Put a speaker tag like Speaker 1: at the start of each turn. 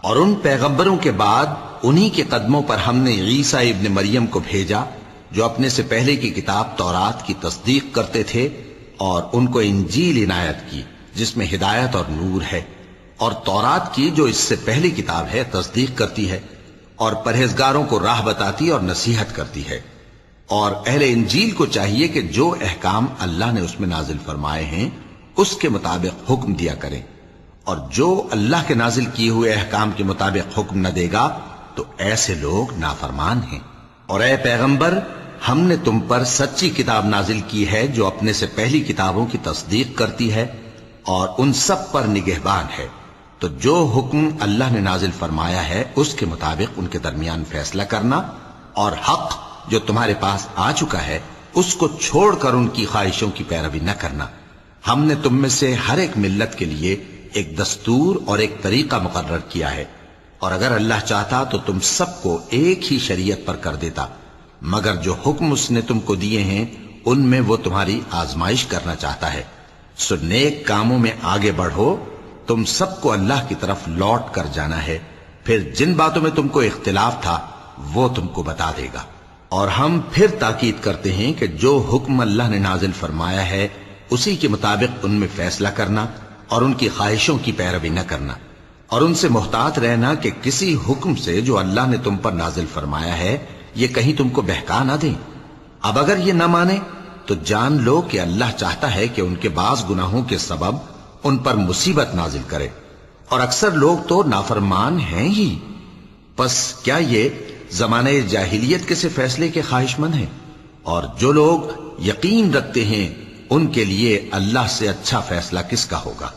Speaker 1: اور ان پیغمبروں کے بعد انہی کے قدموں پر ہم نے عیسیٰ ابن مریم کو بھیجا جو اپنے سے پہلے کی کتاب تورات کی تصدیق کرتے تھے، اور ان کو انجیل عنایت کی جس میں ہدایت اور نور ہے، اور تورات کی جو اس سے پہلی کتاب ہے تصدیق کرتی ہے اور پرہیزگاروں کو راہ بتاتی اور نصیحت کرتی ہے۔ اور اہل انجیل کو چاہیے کہ جو احکام اللہ نے اس میں نازل فرمائے ہیں اس کے مطابق حکم دیا کریں، اور جو اللہ کے نازل کیے ہوئے احکام کے مطابق حکم نہ دے گا تو ایسے لوگ نافرمان ہیں۔ اور اے پیغمبر، ہم نے تم پر سچی کتاب نازل کی ہے جو اپنے سے پہلی کتابوں کی تصدیق کرتی ہے اور ان سب پر نگہبان ہے، تو جو حکم اللہ نے نازل فرمایا ہے اس کے مطابق ان کے درمیان فیصلہ کرنا، اور حق جو تمہارے پاس آ چکا ہے اس کو چھوڑ کر ان کی خواہشوں کی پیروی نہ کرنا۔ ہم نے تم میں سے ہر ایک ملت کے لیے ایک دستور اور ایک طریقہ مقرر کیا ہے، اور اگر اللہ چاہتا تو تم سب کو ایک ہی شریعت پر کر دیتا، مگر جو حکم اس نے تم کو دیے ہیں ان میں وہ تمہاری آزمائش کرنا چاہتا ہے۔ سو نیک کاموں میں آگے بڑھو، تم سب کو اللہ کی طرف لوٹ کر جانا ہے، پھر جن باتوں میں تم کو اختلاف تھا وہ تم کو بتا دے گا۔ اور ہم پھر تاکید کرتے ہیں کہ جو حکم اللہ نے نازل فرمایا ہے اسی کے مطابق ان میں فیصلہ کرنا اور ان کی خواہشوں کی پیروی نہ کرنا، اور ان سے محتاط رہنا کہ کسی حکم سے جو اللہ نے تم پر نازل فرمایا ہے یہ کہیں تم کو بہکا نہ دیں۔ اب اگر یہ نہ مانے تو جان لو کہ اللہ چاہتا ہے کہ ان کے بعض گناہوں کے سبب ان پر مصیبت نازل کرے، اور اکثر لوگ تو نافرمان ہیں ہی۔ پس کیا یہ زمانے جاہلیت کے سے فیصلے کے خواہش مند ہیں؟ اور جو لوگ یقین رکھتے ہیں ان کے لیے اللہ سے اچھا فیصلہ کس کا ہوگا؟